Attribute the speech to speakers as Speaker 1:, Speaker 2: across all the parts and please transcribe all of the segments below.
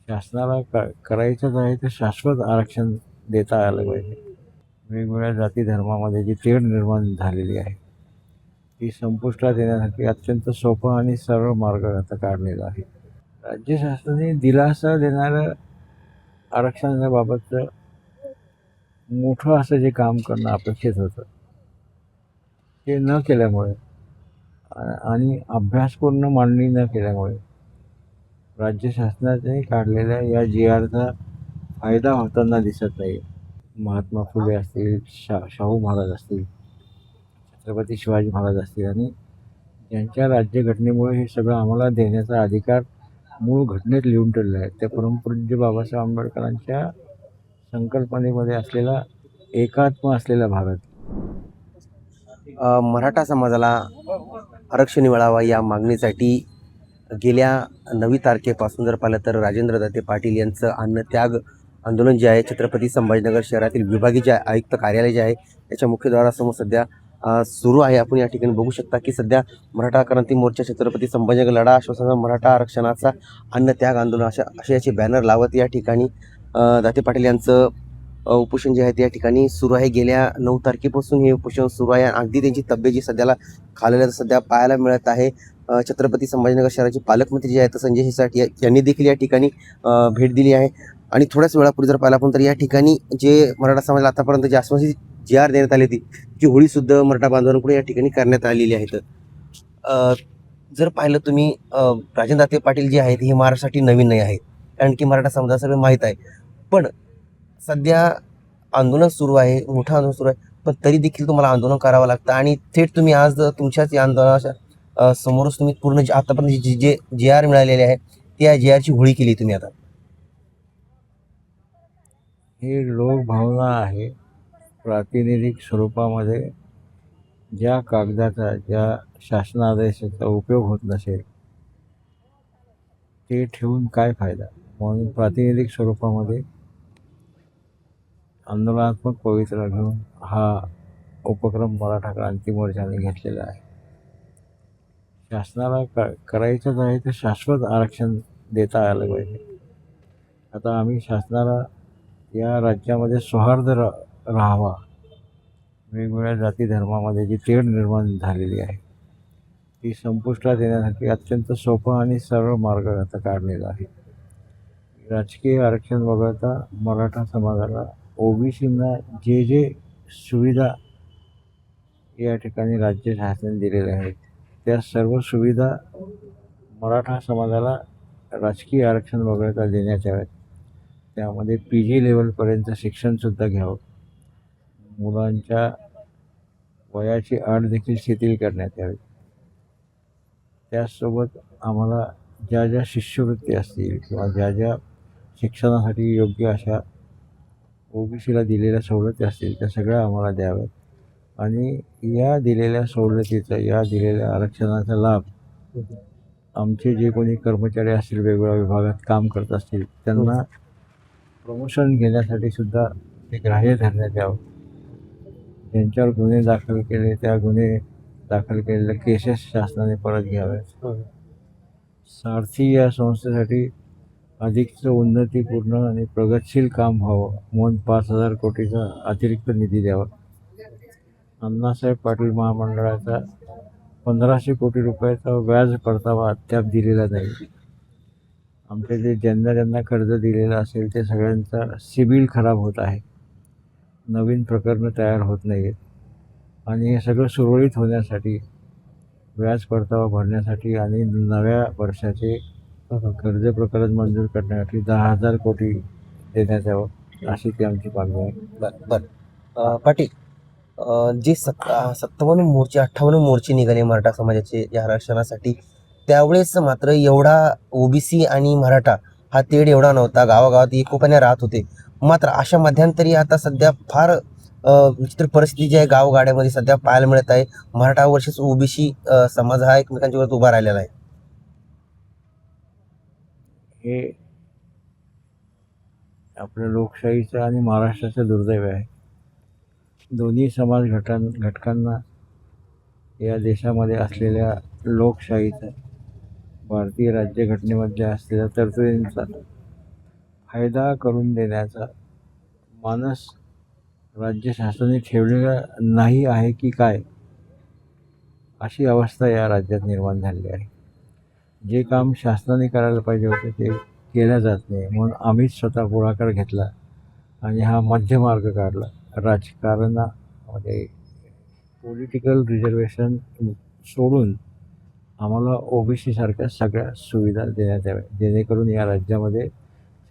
Speaker 1: शासनाला करायचंच आहे तर शाश्वत आरक्षण देता आलं पाहिजे. वेगवेगळ्या जाती धर्मामध्ये जी तेढ निर्माण झालेली आहे ती संपुष्टात येण्यासाठी अत्यंत सोपा आणि सरळ मार्ग आता काढलेला आहे. राज्य शासनाने दिलासा देणारं आरक्षणाबाबतचं मोठं असं जे काम करणं अपेक्षित होतं ते न केल्यामुळे आणि अभ्यासपूर्ण मांडणी न केल्यामुळे राज्य शासनाने काढलेल्या या जी आरचा फायदा होताना दिसत नाही. महात्मा फुले असतील, शाहू महाराज असतील, छत्रपती शिवाजी महाराज असतील आणि ज्यांच्या राज्यघटनेमुळे हे सगळं आम्हाला देण्याचा अधिकार मूळ घटनेत लिहून ठेवलेला आहे. त्या परमपूज्य बाबासाहेब आंबेडकरांच्या संकल्पनेमध्ये असलेला एकात्म असलेला भारत.
Speaker 2: मराठा समाजाला आरक्षण मिळावा या मागणीसाठी गेल्या 9 तारखेपासून जर पाहिलं तर राजेंद्र दत्ते पाटील यांचं अन्नत्याग आंदोलन जे आहे छत्रपती संभाजीनगर शहरातील विभागीय जे आयुक्त कार्यालय जे आहे त्याच्या मुख्यद्वारासमोर सध्या सुरू आहे. आपण या ठिकाणी बघू शकता की सध्या मराठा क्रांती मोर्चा छत्रपती संभाजीनगर लढा आश्वासना मराठा आरक्षणाचा अन्नत्याग आंदोलन अशा याचे बॅनर लावत या ठिकाणी दत्ते पाटील यांचं उपोषण जे आहे त्या ठिकाणी सुरू आहे. गेल्या 9 तारखेपासून हे उपोषण सुरू आहे. अगदी त्यांची तब्येत जी सध्याला खालेल्या सध्या पाहायला मिळत आहे. छत्रपती संभाजीनगर शहराचे पालकमंत्री जे आहेत संजय शिरसाट यांनी देखील या ठिकाणी भेट दिली आहे. आणि थोड्याच वेळापूर्वी जर पाहिलं आपण तर या ठिकाणी जे मराठा समाजाला आतापर्यंत जी आश्वासित जी आर देण्यात आली होती ती होळीसुद्धा मराठा बांधवांकडून या ठिकाणी करण्यात आलेली आहेत. जर पाहिलं तुम्ही राजेंद्र दत्ते पाटील जे आहेत हे महाराष्ट्रासाठी नवीन नाही आहेत, कारण की मराठा समाजाला सगळं माहीत आहे. पण सध्या आंदोलन सुरू आहे, मोठं आंदोलन सुरू आहे, पण तरी देखील तुम्हाला आंदोलन करावं लागतं आणि थेट तुम्ही आज तुमच्याच या आंदोलनाच्या समोरच तुम्ही पूर्ण आतापर्यंत जे जे आर मिळालेले आहे त्या जे आरची होळी केली तुम्ही आता.
Speaker 1: ही लोकभावना आहे. प्रातिनिधिक स्वरूपामध्ये ज्या कागदाचा ज्या शासनादेशाचा उपयोग होत नसेल ते ठेवून काय फायदा. म्हणून प्रातिनिधिक स्वरूपामध्ये आंदोलनात्मक पवित्रा घेऊन हा उपक्रम मराठा क्रांती मोर्चाने घेतलेला आहे. शासनाला करायचंच आहे तर शाश्वत आरक्षण देता आलं पाहिजे. आता आम्ही शासनाला या राज्यामध्ये सौहार्द राहावा, वेगवेगळ्या जाती धर्मामध्ये जी तेढ निर्माण झालेली आहे ती संपुष्टात येण्यासाठी अत्यंत सोपा आणि सरळ मार्ग आता काढलेला आहे. राजकीय आरक्षण वगळता मराठा समाजाला ओबीसींना जे जे सुविधा या ठिकाणी राज्य शासनाने दिलेल्या आहेत त्या सर्व सुविधा मराठा समाजाला राजकीय आरक्षण वगळता देण्यात याव्यात. त्यामध्ये PG लेवलपर्यंत शिक्षणसुद्धा घ्यावं. मुलांच्या वयाची अट देखील शिथिल करण्यात यावी. त्याचसोबत आम्हाला ज्या ज्या शिष्यवृत्ती असतील किंवा ज्या ज्या शिक्षणासाठी योग्य अशा ओबीसीला दिलेल्या सवलती असतील त्या सगळ्या आम्हाला द्याव्यात. आणि या दिलेल्या सवलतीचा या दिलेल्या आरक्षणाचा लाभ आमचे जे कोणी कर्मचारी असतील वेगवेगळ्या विभागात काम करत असतील त्यांना प्रमोशन घेण्यासाठी सुद्धा ते ग्राह्य धरण्यात यावं. ज्यांच्यावर गुन्हे दाखल केले त्या गुन्हे दाखल केलेल्या केसेस शासनाने परत घ्याव्यात. सारथी या संस्थेसाठी अधिकचं उन्नतीपूर्ण आणि प्रगतशील काम व्हावं म्हणून 5,000 कोटीचा अतिरिक्त निधी द्यावा. अण्णासाहेब पाटील महामंडळाचा 1,500 कोटी रुपयाचा व्याज परतावा अद्याप दिलेला नाही. आमचे जे ज्यांना कर्ज दिलेलं असेल ते सगळ्यांचा सिबिल खराब होत आहे. नवीन प्रकरणं तयार होत नाही आहेत. आणि हे सगळं सुरळीत होण्यासाठी व्याज परतावा भरण्यासाठी आणि नव्या वर्षाचे कर्ज प्रकरण मंजूर करण्यासाठी 10,000 कोटी देण्यात यावं अशी ती आमची मागणी आहे.
Speaker 2: बरं पाटील, जे 57 मोर्चे 58 मोर्चे निघाले मराठा समाजाचे या आरक्षणासाठी, त्यावेळेस मात्र एवढा ओबीसी आणि मराठा हा तेढ एवढा नव्हता. गावागावात एकोप्याने राहत होते. मात्र अशा मध्यंतरी आता सध्या फार विचित्र परिस्थिती जी आहे गावगाड्यामध्ये सध्या पाहायला मिळत आहे. मराठा वर्सेस ओबीसी समाज हा एकमेकांच्या विरोधात उभा राहिलेला आहे.
Speaker 1: हे आपल्या लोकशाहीचं आणि महाराष्ट्राचं दुर्दैव आहे. दोन्ही समाज घटकांना या देशामध्ये असलेल्या लोकशाहीचा भारतीय राज्यघटनेमध्ये असलेल्या तरतुदींचा फायदा करून देण्याचा मानस राज्य शासनाने ठेवलेला नाही आहे की काय, अशी अवस्था या राज्यात निर्माण झालेली आहे. जे काम शासनाने करायला पाहिजे होते ते केलं जात नाही, म्हणून आम्हीच स्वतः पुढाकार घेतला आणि हा मध्यमार्ग काढला. राजकारणामध्ये पॉलिटिकल रिझर्वेशन सोडून आम्हाला ओबीसी सारख्या सगळ्या सुविधा देण्यात याव्या, जेणेकरून या राज्यामध्ये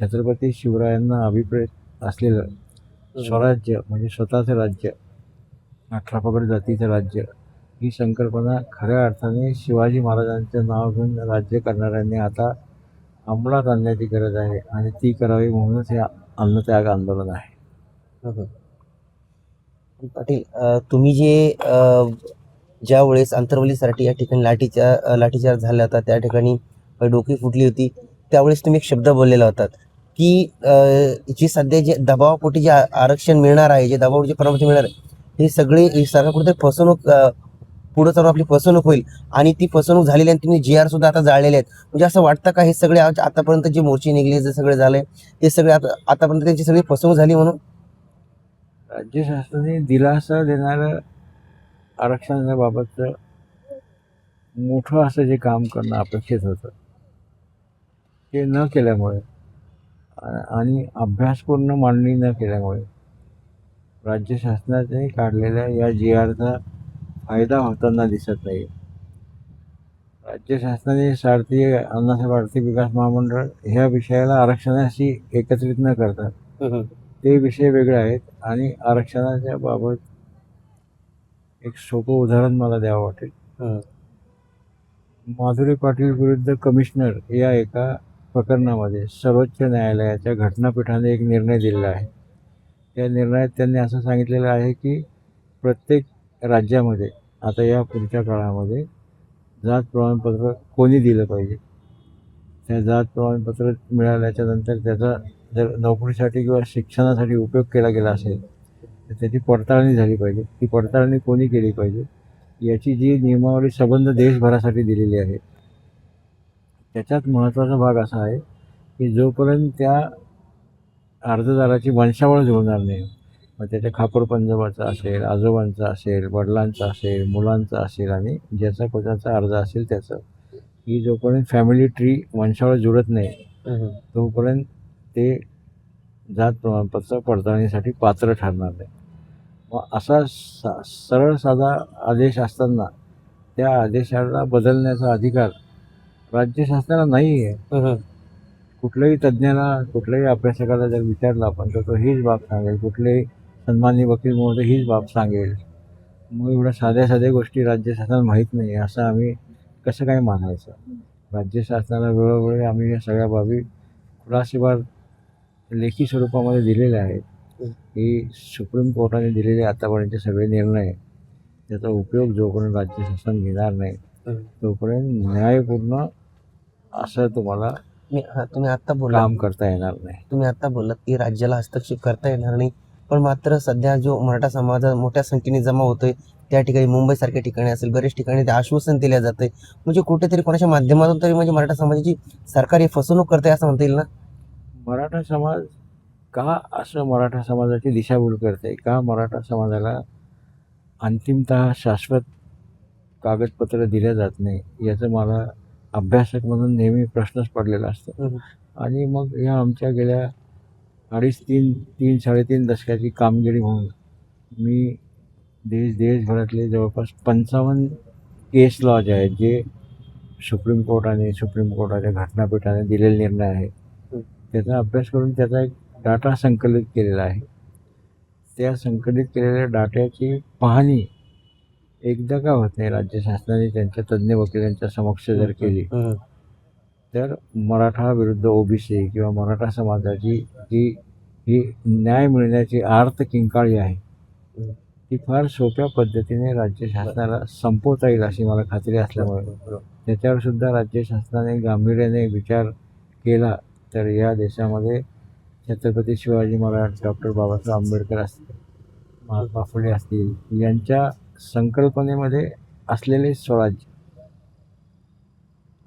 Speaker 1: छत्रपती शिवरायांना अभिप्रेत असलेलं स्वराज्य म्हणजे स्वतःचं राज्य, 18 पगड जातीचं राज्य, ही संकल्पना खऱ्या अर्थाने शिवाजी महाराजांचं नाव घेऊन राज्य करणाऱ्यांनी आता अंमलात आणण्याची गरज आहे आणि ती करावी, म्हणूनच हे अन्नत्याग आंदोलन आहे.
Speaker 2: पाटील, तुम्ही ज्या वेळेस अंतरवलीसाठी या ठिकाणी लाठीचार्ज झाला होता, त्या ठिकाणी डोकी फुटली होती, त्यावेळेस तुम्ही एक शब्द बोललेला होतात की जी सध्या जे दबावापोटी जे आरक्षण मिळणार आहे, जे दबावापोटी परवानगी मिळणार आहे, हे सगळे ही सरकार कुठेतरी फसवणूक, पुढे चालून आपली फसवणूक होईल आणि ती फसवणूक झालेली आहे. तुम्ही GR सुद्धा आता जाळलेले आहेत. म्हणजे असं वाटतं का हे सगळे आतापर्यंत जे मोर्चे निघले, जे सगळे झाले, ते सगळे आतापर्यंत त्यांची सगळी फसवणूक झाली म्हणून?
Speaker 1: राज्य शासनाने दिलासा देणारं आरक्षणाबाबतचं मोठं असं जे काम करणं अपेक्षित होतं ते न केल्यामुळे आणि अभ्यासपूर्ण मांडणी न केल्यामुळे राज्य शासनाने काढलेल्या या GRचा फायदा होताना दिसत नाही. राज्य शासनाने भारतीय अण्णासाहेब आर्थिक विकास महामंडळ ह्या विषयाला आरक्षणाशी एकत्रित न करता ते विषय वेगळे आहेत. आणि आरक्षणाच्या बाबत एक सोपं उदाहरण मला द्यावं वाटेल. माधुरी पाटील विरुद्ध कमिशनर या एका प्रकरणामध्ये सर्वोच्च न्यायालयाच्या घटनापीठाने एक निर्णय दिलेला आहे. त्या निर्णयात त्यांनी असं सांगितलेलं आहे की प्रत्येक राज्यामध्ये आता या पुढच्या काळामध्ये जात प्रमाणपत्र कोणी दिलं पाहिजे. त्या जात प्रमाणपत्र मिळाल्याच्या नंतर त्याचा जर नोकरीसाठी किंवा शिक्षणासाठी उपयोग केला गेला असेल तर त्याची पडताळणी झाली पाहिजे. ती पडताळणी कोणी केली पाहिजे याची जी नियमावली संबंध देशभरासाठी दिलेली आहे, त्याच्यात महत्त्वाचा भाग असा आहे की जोपर्यंत त्या अर्जदाराची वंशावळ जुळणार नाही, मग त्याच्या खापर पंजोबाचा असेल, आजोबांचा असेल, वडिलांचा असेल, मुलांचा असेल आणि ज्याचा कोणाचा अर्ज असेल त्याचं, ही जोपर्यंत फॅमिली ट्री वंशावळ जुळत नाही तोपर्यंत ते जात प्रमाणपत्र पडताळणीसाठी पात्र ठरणार नाही. मग असा सरळ साधा आदेश असताना त्या आदेशाला बदलण्याचा अधिकार राज्य शासनाला नाही आहे. कुठल्याही तज्ज्ञाला, कुठल्याही अभ्यासकाला जर विचारलं आपण तर तो हीच बाब सांगेल, कुठलेही सन्माननीय वकील महोदय हीच बाब सांगेल. मग एवढ्या साध्या गोष्टी राज्य शासनाला माहीत नाही असं आम्ही कसं काय मानायचं. राज्य शासनाला वेळोवेळी आम्ही या सगळ्या बाबी खुलासेवार लेखी स्वरूपामध्ये दिलेल्या आहेत की सुप्रीम कोर्टाने दिलेले आतापर्यंतचे सगळे निर्णय, त्याचा उपयोग जोपर्यंत राज्य शासन घेणार नाही तोपर्यंत न्यायपूर्ण असं तुम्हाला
Speaker 2: तुम्ही आता बोला,
Speaker 1: काम करता येणार नाही.
Speaker 2: तुम्ही आता बोललात की राज्याला हस्तक्षेप करता येणार नाही, पण मात्र सध्या जो मराठा समाज मोठ्या संख्येने जमा होतोय त्या ठिकाणी, मुंबईसारख्या ठिकाणी असेल, बरेच ठिकाणी ते आश्वासन दिलं जातंय, म्हणजे कुठेतरी कोणाच्या माध्यमातून तरी म्हणजे मराठा समाजाची सरकारी फसवणूक करते असं म्हणता येईल ना?
Speaker 1: मराठा समाज का असं मराठा समाजाची दिशाभूल करते, का मराठा समाजाला अंतिमतः शाश्वत कागदपत्र दिल्या जात नाही, याचं मला अभ्यासक म्हणून नेहमी प्रश्नच पडलेला असतो. आणि मग या आमच्या गेल्या 3.5-3.5 दशकाची कामगिरी म्हणून मी देशभरातले जवळपास 55 केस लॉज आहेत जे सुप्रीम कोर्टाच्या घटनापीठाने दिलेले निर्णय आहेत, त्याचा अभ्यास करून त्याचा एक डाटा संकलित केलेला आहे. त्या संकलित केलेल्या डाट्याची पाहणी एकदा का होत नाही राज्य शासनाने त्यांच्या तज्ज्ञ वकिलांच्या समक्ष जर केली तर मराठा विरुद्ध ओबीसी किंवा मराठा समाजाची ही न्याय मिळण्याची आर्त किंकाळी आहे ती फार सोप्या पद्धतीने राज्य शासनाला संपवता येईल अशी मला खात्री असल्यामुळे त्याच्यावर सुद्धा राज्य शासनाने गांभीर्याने विचार केला तर या देशामध्ये छत्रपती शिवाजी महाराज, डॉक्टर बाबासाहेब आंबेडकर असतील, महात्मा फुले असतील, यांच्या संकल्पनेमध्ये असलेले स्वराज्य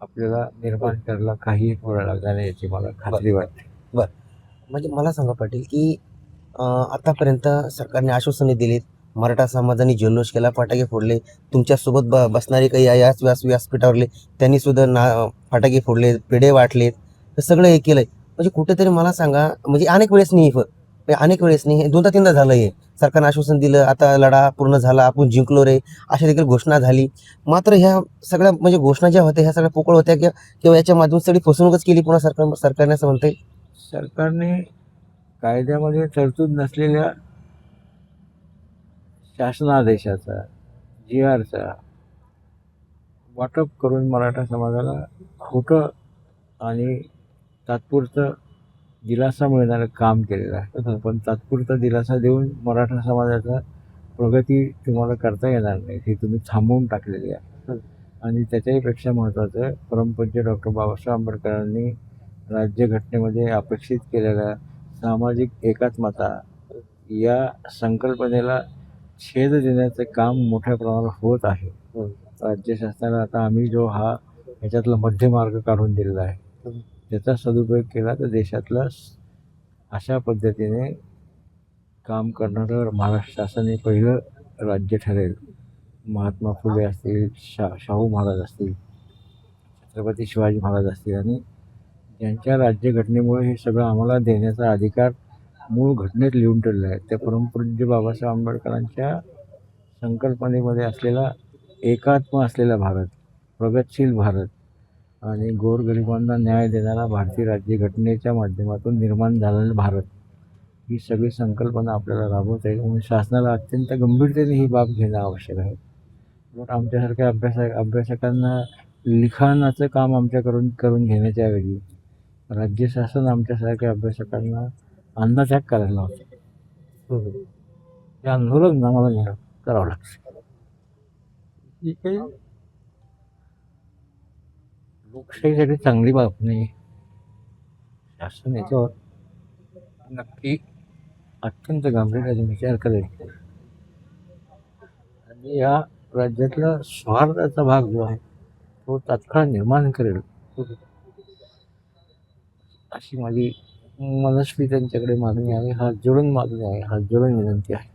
Speaker 1: आपल्याला निर्माण करायला काही वेळ लागणार नाही याची मला खात्री वाटते.
Speaker 2: म्हणजे मला सांगा पाटील की आतापर्यंत सरकारने आश्वासने दिलीत, मराठा समाजाने जल्लोष केला, फटाके फोडले, तुमच्यासोबत बसणारे काही व्यासपीठावरले त्यांनी सुद्धा फटाके फोडले, पेढे वाटलेत, हे सगळं हे केलंय. म्हणजे कुठेतरी मला सांगा, म्हणजे अनेक वेळेस नाही अनेक वेळेस नाही, हे दोनदा तीनदा झालं हे. सरकारनं आश्वासन दिलं, आता लढा पूर्ण झाला, आपण जिंकलो रे, अशा देखील घोषणा झाली. मात्र ह्या सगळ्या म्हणजे घोषणा ज्या होत्या ह्या सगळ्या पोकळ होत्या किंवा याच्या माध्यमातून सगळी फसवणूकच केली पुन्हा सरकारने असं म्हणता येईल.
Speaker 1: सरकारने कायद्यामध्ये तरतूद नसलेल्या शासनादेशाचा, जी आरचा वाटप करून मराठा समाजाला खोटं आणि तात्पुरतं दिलासा मिळणारं काम केलेलं आहे. पण तात्पुरता दिलासा देऊन मराठा समाजाचा प्रगती तुम्हाला करता येणार नाही, हे तुम्ही थांबवून टाकलेली आहे. आणि त्याच्याहीपेक्षा महत्त्वाचं, परमपूज्य डॉक्टर बाबासाहेब आंबेडकरांनी राज्यघटनेमध्ये अपेक्षित केलेल्या सामाजिक एकात्मता या संकल्पनेला छेद देण्याचं काम मोठ्या प्रमाणावर होत आहे. राज्य शासनाला आता आम्ही जो ह्याच्यातला मध्यमार्ग काढून दिलेला आहे, त्याचा सदुपयोग केला तर देशातलं अशा पद्धतीने काम करणारं महाराष्ट्र शासन हे पहिलं राज्य ठरेल. महात्मा फुले असतील, शाहू महाराज असतील, छत्रपती शिवाजी महाराज असतील, आणि ज्यांच्या राज्यघटनेमुळे हे सगळं आम्हाला देण्याचा अधिकार मूळ घटनेत लिहून ठेवलेला आहे, त्या परमपूज्य बाबासाहेब आंबेडकरांच्या संकल्पनेमध्ये असलेला एकात्म असलेला भारत, प्रगतशील भारत आणि गोरगरिबांना न्याय देणारा भारतीय राज्यघटनेच्या माध्यमातून निर्माण झालेला भारत, ही सगळी संकल्पना आपल्याला राबवता येईल. म्हणून शासनाला अत्यंत गंभीरतेने ही बाब घेणं आवश्यक आहे. पण आमच्यासारख्या अभ्यासकांना लिखाणाचं काम करून घेण्याच्या ऐवजी राज्य शासन आमच्यासारख्या अभ्यासकांना अन्नत्याग करायला होतं. ते आंदोलन आम्हाला करावं लागतं. ही काही लोकशाहीसाठी चांगली बाब नाही. शासन याच्यावर नक्की अत्यंत गांभीर्याने विचार करेल आणि या राज्यातला स्वार्थाचा भाग जो आहे तो तात्काळ निर्माण करेल, अशी माझी मनस्वी त्यांच्याकडे मागणी आहे, हात जोडून मागणी आहे, हात जोडून विनंती आहे.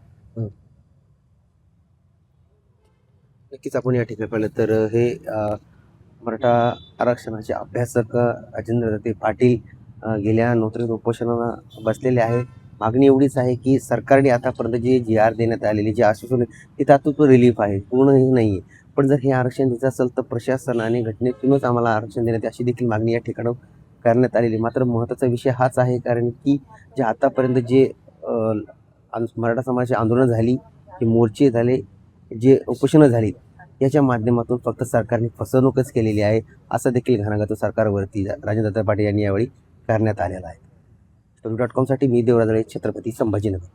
Speaker 2: नक्कीच आपण या ठिकाणी पाहिलं तर हे मराठा आरक्षणाचे अभ्यासक राजेंद्र दत्ते पाटील गेल्या नोकरी उपोषणाला बसलेले आहे. मागणी एवढीच आहे की सरकारने आतापर्यंत जे जी.आर देण्यात आलेली जे आश्वासन ते तात्पुरतं रिलीफ आहे, पूर्ण हे नाही आहे. पण जर हे आरक्षण द्यायचं असेल तर प्रशासन आणि घटनेतूनच आम्हाला आरक्षण देण्यात अशी देखील मागणी या ठिकाणी करण्यात आलेली. मात्र महत्त्वाचा विषय हाच आहे, कारण की जे आतापर्यंत जे मराठा समाजाची आंदोलनं झाली, जे मोर्चे झाले, जे उपोषणं झाली, याच्या माध्यमातून फक्त सरकारने फसवणूकच केलेली आहे, असं देखील घणाघात सरकारवरती राजेंद्र दत्ते पाटील यांनी यावेळी करण्यात आलेला आहे. .com साठी मी देवराज, छत्रपती संभाजीनगर.